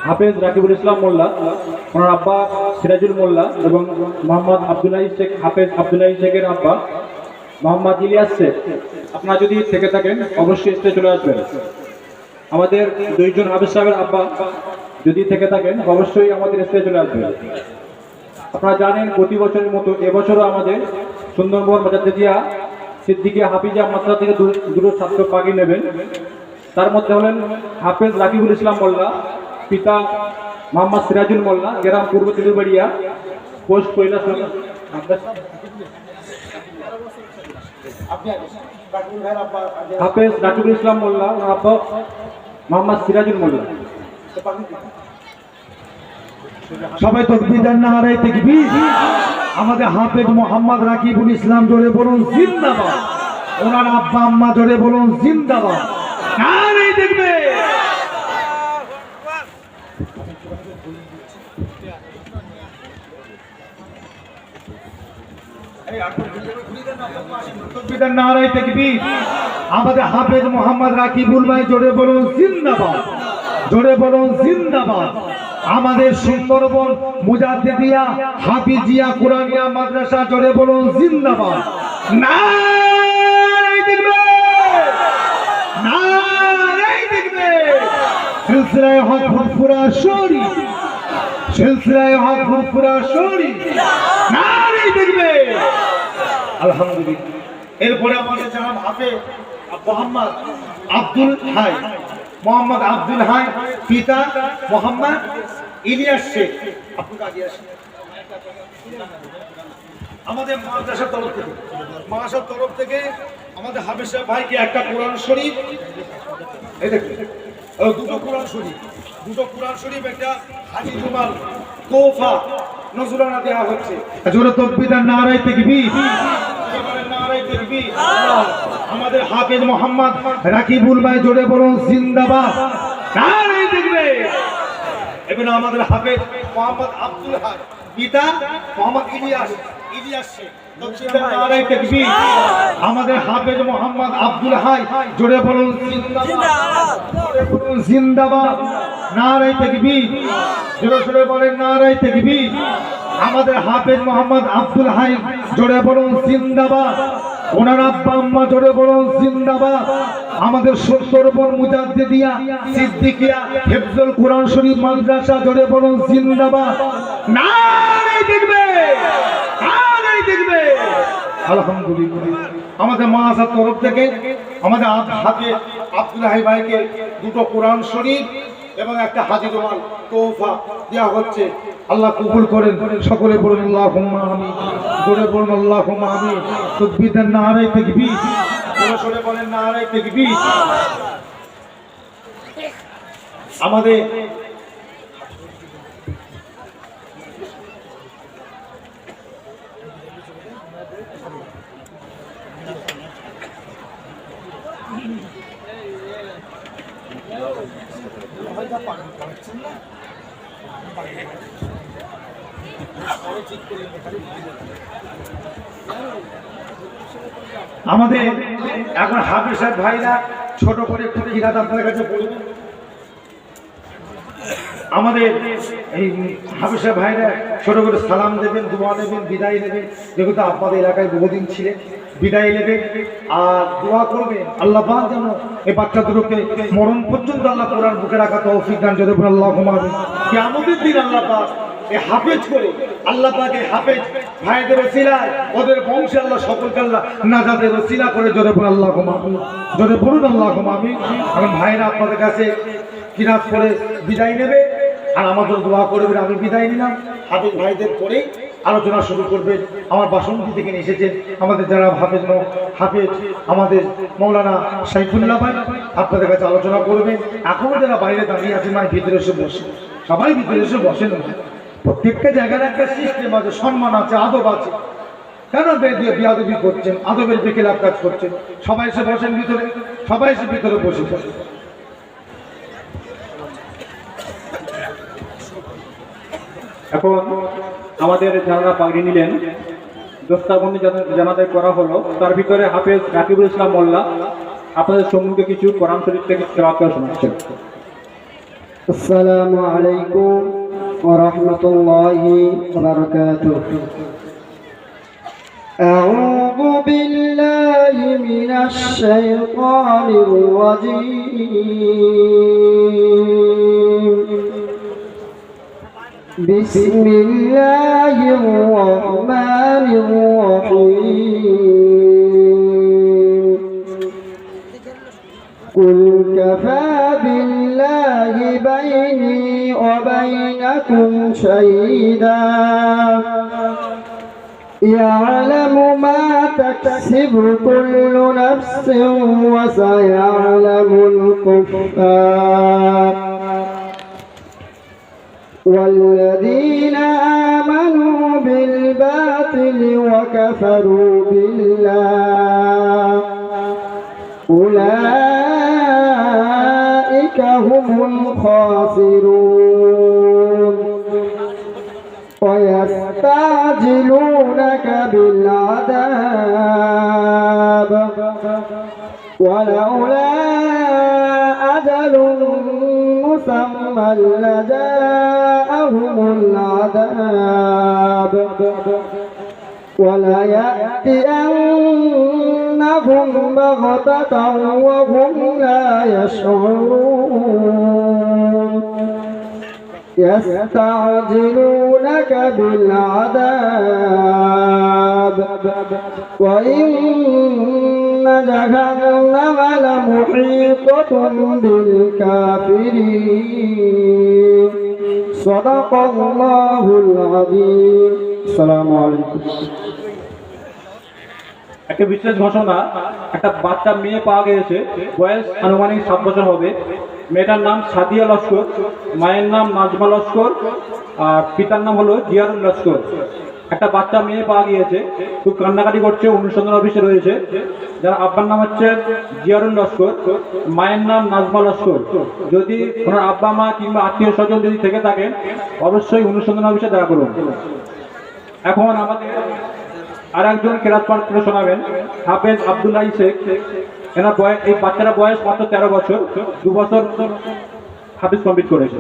হাফেজ রাকিবুল ইসলাম মোল্লা, ওনার আব্বা সিরাজুল মোল্লা এবং মোহাম্মদ আবদুল্লাহি শেখ, হাফেজ আবদুল্লাহি শেখের আব্বা মোহাম্মদ ইলিয়াস শেখ। আপনারা যদি থেকে থাকেন অবশ্যই স্টেজে চলে আসবেন। আমাদের দুইজন হাফেজ সাহেবের আব্বা যদি থেকে থাকেন অবশ্যই আমাদের স্টেজে চলে আসবেন। আপনারা জানেন প্রতি বছরের মতো এবছরও আমাদের সুন্দরবন বাজারদিয়া সিদ্দিকিয়া হাফিজা মাদ্রাসা থেকে দুটো ছাত্র পাগি নেবেন। তার মধ্যে হলেন হাফেজ রাকিবুল ইসলাম মোল্লা, পিতা মোহাম্মদ সিরাজুল মোল্লা, গ্রাম পূর্ব তিলুবাড়িয়া, পোস্ট কৈলাস। হাফেজ রাকিবুল ইসলাম মোল্লা, ওনার আব্বা মোহাম্মদ সিরাজুল মোল্লা। সবাই তাকবীর দেন, নারে তাকবীর। আমাদের হাফেজ মোহাম্মদ রাকিবুল ইসলাম, জোরে বলুন জিন্দাবাদ। ওনার আব্বা আম্মা জোরে বলুন জিন্দাবাদ, নারে তাকবীর। নারে তাকবীর। আমাদের হাফেজ মোহাম্মদ রাকিবুল ভাই, জোরে বলুন জিন্দাবাদ, জোরে বলুন জিন্দাবাদ। আমাদের সুন্দরবন মুজাদ্দিদিয়া হাফিজিয়া কুরআনিয়া মাদ্রাসা, জোরে বলুন জিন্দাবাদ, নারে তাকবীর, নারে তাকবীর। সিলসিলায়ে হক ফুরফুরা শরীফ, সিলসিলায়ে হক ফুরফুরা শরীফ, নারে তাকবীর। আলহামদুলিল্লাহ। এরপরে আমাদের জনাব হাফেজ মোহাম্মদ আব্দুল হাই, মোহাম্মদ আব্দুল হাই, পিতা মোহাম্মদ ইলিয়াস শেখ। আপনাকে আগে আসেন। আমাদের মাদ্রাসার তরফ থেকে আমাদের হাফেজ সাহেব ভাইকে একটা কোরআন শরীফ, এই দেখুন দুটো কোরআন শরীফ, একটা হাজি রুমাল তোফা নজরানা দেওয়া হচ্ছে। জোরে তাকবীর, নারে তাকবীর, নারে তাকবীর। আমাদের হাফেজ মোহাম্মদ রাকিবুল ভাই, জোরে বলুন জিন্দাবাদ, নারে তাকবীর। এবং আমাদের হাফেজ মোহাম্মদ আব্দুল হাই, পিতা মোহাম্মদ ইলিয়াস শেখ, নারে তাকবীর। আমাদের হাফেজ মোহাম্মদ আব্দুল হাই, জোরে বলুন জিন্দাবাদ, জোরে বলুন জিন্দাবাদ, নারে তাকবীর। জোরে জোরে বলেন নারে তাকবীর। আমাদের হাফেজ মোহাম্মদ আব্দুল হাই, জোরে বলুন জিন্দাবাদ। ওনার আব্বা আম্মা, জোরে বলুন জিন্দাবাদ। আমাদের সুন্দরবন মুজাদ্দিদিয়া সিদ্দিকিয়া হিফজুল কুরআন শরীফ মাদ্রাসা, জোরে বলুন জিন্দাবাদ, নারে তাকবীর, নারে তাকবীর। আলহামদুলিল্লাহ। আমাদের মাদ্রাসার তরফ থেকে আমাদের হাফেজ আব্দুল হাই ভাইকে দুটো কোরআন শরীফ এবং একটা হাজি রুমাল তোফা দেওয়া হচ্ছে। আল্লাহ কবুল করেন। সকলে বলুন আল্লাহুম্মা আমিন, জোরে বলুন আল্লাহুম্মা আমিন। তাকবীর দেন, নারে তাকবীর, জোরে বলেন নারে তাকবীর। আমাদের এখন হাফেজ সাহেব ভাইরা ছোট করে একটু কিরাত আপনাদের কাছে বলবেন। আমাদের এই হাফেজ সাহেব ভাইরা ছোট করে সালাম দেবেন, দোয়া নেবেন, বিদায় নেবেন। যেহেতু আপনাদের এলাকায় বহুদিন ছিলেন, বিদায় নেবেন আর দোয়া করবেন আল্লাহ পাক যেন এই বাচ্চা দুটোকে মরণ পর্যন্ত আল্লাহ কোরআন বুকে রাখা তৌফিক দান করে। আল্লাহুম্মা আমিন। কিয়ামতের দিন আল্লাহ পাক এই হাফেজ করে, আল্লাহ পাক এই হাফেজ ভাইদের ওসিলায় ওদের বংশে আল্লাহ সকলকে আল্লাহ নাজাতের ওসিলা করে। জোরে বলুন আল্লাহুম্মা আমিন, জোরে বলুন আল্লাহুম্মা আমিন। এখন ভাইরা আপনাদের কাছে কিরাত করে বিদায় নেবে আর আমাদের দোয়া করবেন। আমি বিদায় নিলাম, হাফেজ ভাইদের পরেই আলোচনা শুরু করবেন। আমার বাসন্তী থেকে এসেছেন আমাদের যারা হাফেজ আমাদের মৌলানা সাইফুল্লাহ ভাই, আপনাদের কাছে আলোচনা করবেন। এখনো যারা বাইরে দাঁড়িয়ে আছেন ভাই, ভিতরে এসে বসে, সবাই ভিতরে এসে বসেন। প্রত্যেকটা জায়গার একটা সিস্টেম আছে, সম্মান আছে, আদব আছে। কেন বেয়াদবি করছেন, আদবের বেখিলাফ কাজ করছেন? সবাই এসে বসেন ভিতরে, সবাই এসে ভিতরে বসে। এখন আমাদের যারা পাগড়ি নিলেন দস্তাবন্দি জানাজাই করা হলো, তার ভিতরে হাফেজ রাকিবুল ইসলাম মোল্লা আপনাদের সম্মুখে কিছু কোরআন শরীফ থেকে তেলাওয়াত করে শোনাচ্ছেন। السلام عليكم ورحمة الله وبركاته. أعوذ بالله من الشيطان الرجيم. بسم الله الرحمن الرحيم. قل كفى بالله بيني وبينكم شهيدا يعلم ما تكسب كل نفس وسيعلم الكفار والذين آمنوا بالباطل وكفروا بالله أولئك هم الخاسرون. ويستعجلونك بالعذاب ولولا أجل مسمى لجاءهم العذاب وليأتينهم بغتة وهم لا يشعرون. يستعجلونك بالعذاب وإن جهنم لمحيطة بالكافرين. صدق الله العظيم. السلام عليكم. একটা বিশেষ ঘোষণা, একটা বাচ্চা মেয়ে পাওয়া গিয়েছে, বয়স আনুমানিক 7 বছর হবে। মেয়েটার নাম সাদিয়া লস্কর, মায়ের নাম নাজমা লস্কর, আর পিতার নাম হলো জিয়ারুল লস্কর। একটা বাচ্চা মেয়ে পাওয়া গিয়েছে, খুব কান্নাকাটি করছে, অনুসন্ধান অফিসে রয়েছে। যার আব্বার নাম হচ্ছে জিয়ারুল লস্কর, মায়ের নাম নাজমা লস্কর। যদি ওনার আব্বা মা কিংবা আত্মীয় স্বজন যদি থেকে থাকেন, অবশ্যই অনুসন্ধান অফিসে দেখা করুন। এখন আমাদের আর একজন কেরাত পাঠ করে শোনাবেন, হাফেজ আব্দুল্লাহ শেখ। এনার বয়স, এই বাচ্চারা বয়স মাত্র 13 বছর, 2 বছর হাফেজ কমপ্লিট করেছে।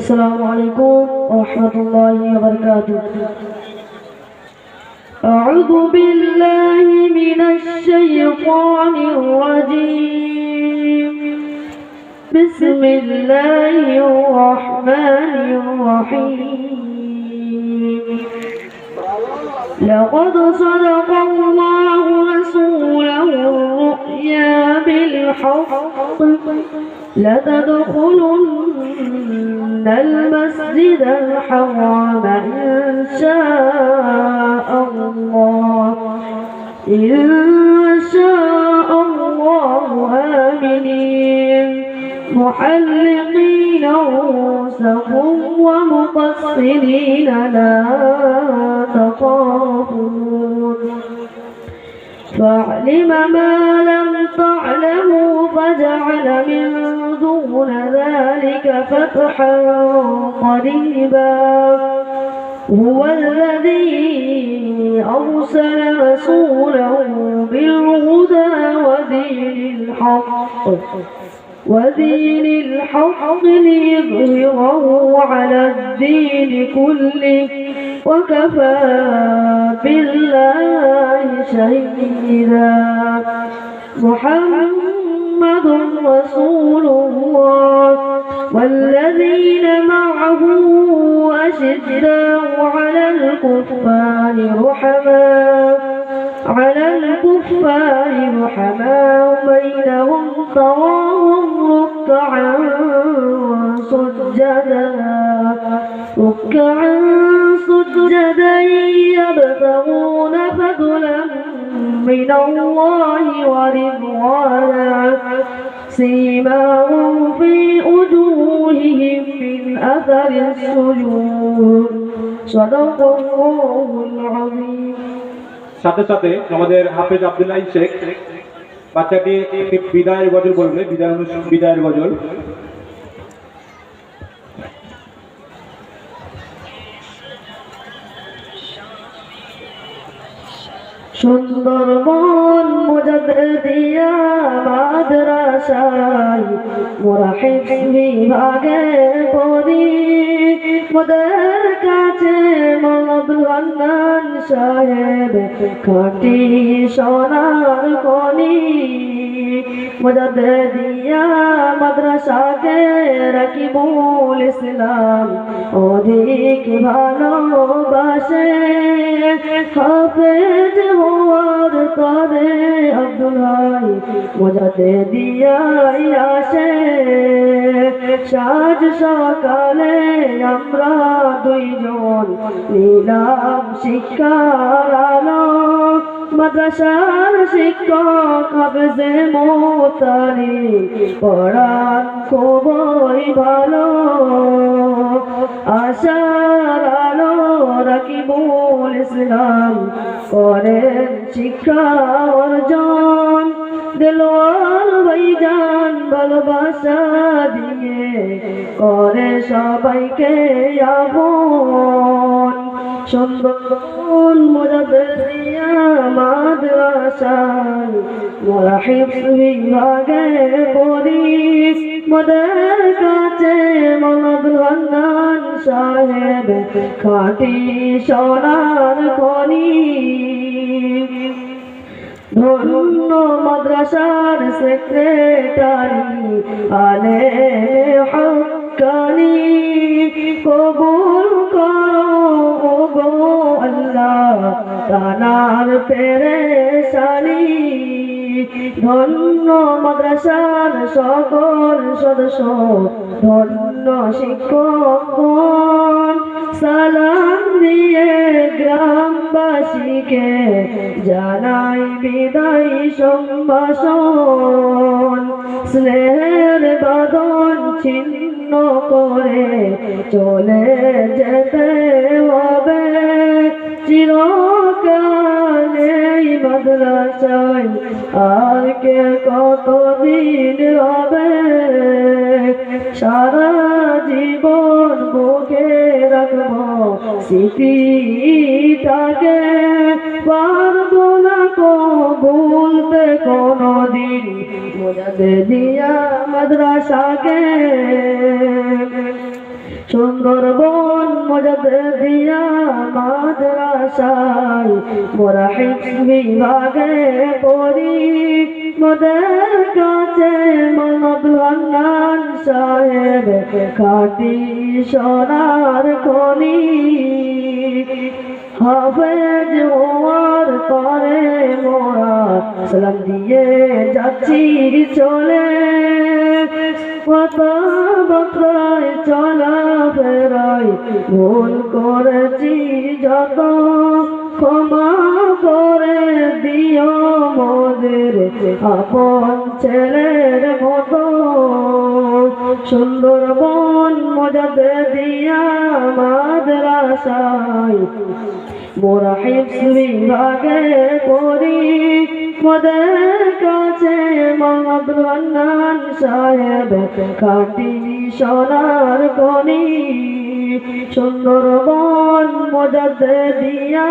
السلام عليكم ورحمة الله وبركاته. أعوذ بالله من الشيطان الرجيم. بسم الله الرحمن الرحيم. لقد صدق الله رسوله الرؤيا بالحق لتدخلن المسجد الحرام إن شاء الله آمنين محلقين رؤوسكم ومقصرين لا تخافون فعلم ما لم تعلموا فجعل من دون ذلك فتحا قريبا هو الذي أرسل رسوله بالهدى ودين الحق ليظهره على الدين كله وكفى بالله شهيدا. محمد رسول الله والذين معه أشداء على الكفار رحماء بينهم تراهم ركعا سجدا يبتغون فضلا من الله ورضوانا سيماهم في وجوههم من أثر السجود. صدق الله العظيم. সাথে সাথে আমাদের হাফেজ আব্দুল্লাহ শেখ বাচ্চাটি একটি বিদায়ের গজল বলবে, বিদায়ের গজল। সুন্দরবন মুজাদ্দিয়া মাদ্রাসা মাদ্রাসায় মোরা হিফজ বিভাগে পড়ি মোদের কাছে আব্দুল হান্নান সাহেব খাঁটি সোনার খনি মুজাদ্দিদিয়া মাদ্রাসাকে রাকিবুল ইসলাম অধিক ভালোবাসে হাফেজ হওয়ার তরে আব্দুল হাই মুজাদ্দিদিয়াই আসে সাজ সকালে আমরা দুইজন নিলাম শিক্ষার আলো মাদ্রাসার শিক্ষক হাফেজে মোতারি পড়ান খুবই ভালো আশার আলো রাকিবুল ইসলাম করেন শিক্ষা অর্জন দিলওয়ার ভাইজান ভালোবাসা দিয়ে করে সবাইকে আপন সুন্দর মুজাদ্দিদিয়া মাদ্রাসায় মোরা হিফজ বিভাগে পড়ি মোদের কাছে আব্দুল হান্নান সাহেব খাঁটি সোনার খনি ধন্য মাদ্রাসার সেক্রেটারি আলে হক্কানি কবুল করো গো আল্লাহ তানার পেরেশানি ধন্য মাদ্রাসার সকল সদস্য ধন্য শিক্ষকগণ সালাম দিয়ে গ্রামবাসীকে জানাই বিদায় সম্ভাষণ স্নেহের বাঁধন ছিন্ন করে চলে যেতে হবে চিরকালে মাদ্রাসায় আর কে কতদিন হবে সারা জীবন বুকে রাখবো স্মৃতিটাকে পারবো না কো ভুলতে কোনোদিন মুজাদ্দিদিয়া মাদ্রাসাকে সুন্দরবন মুজাদ্দিদিয়া মাদ্রাসায় মোরা হিফজ বিভাগে পড়ি মোদের কাছে আব্দুল হান্নান সাহেব খাঁটি সোনার খনি হাফেজ হওয়ার পরে মোরা সালাম দিয়ে যাচ্ছি চলে কথাবার্তায় চলা ফেরাই ভুল করেছি যত ক্ষমা করে দিও মোদের আপন ছেলের মতো সুন্দরবন মুজাদ্দিদিয়া মাদ্রাসায় মোরা হিফজ বিভাগে পড়ি মোদের কাছে আব্দুল হান্নান সাহেব খাঁটি সোনার খনি সুন্দরবন মুজাদ্দিদিয়া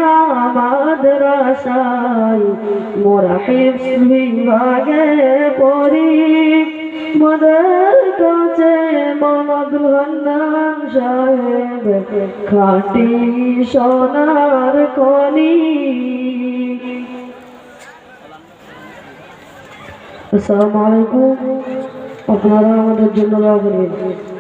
মাদ্রাসায় মোরা হিফজ বিভাগে পড়ি মোদের কাছে আব্দুল হান্নান সাহেব খাঁটি সোনার খনি আসসালামু আলাইকুম আপনারা আমাদের জন্য দোয়া করবেন।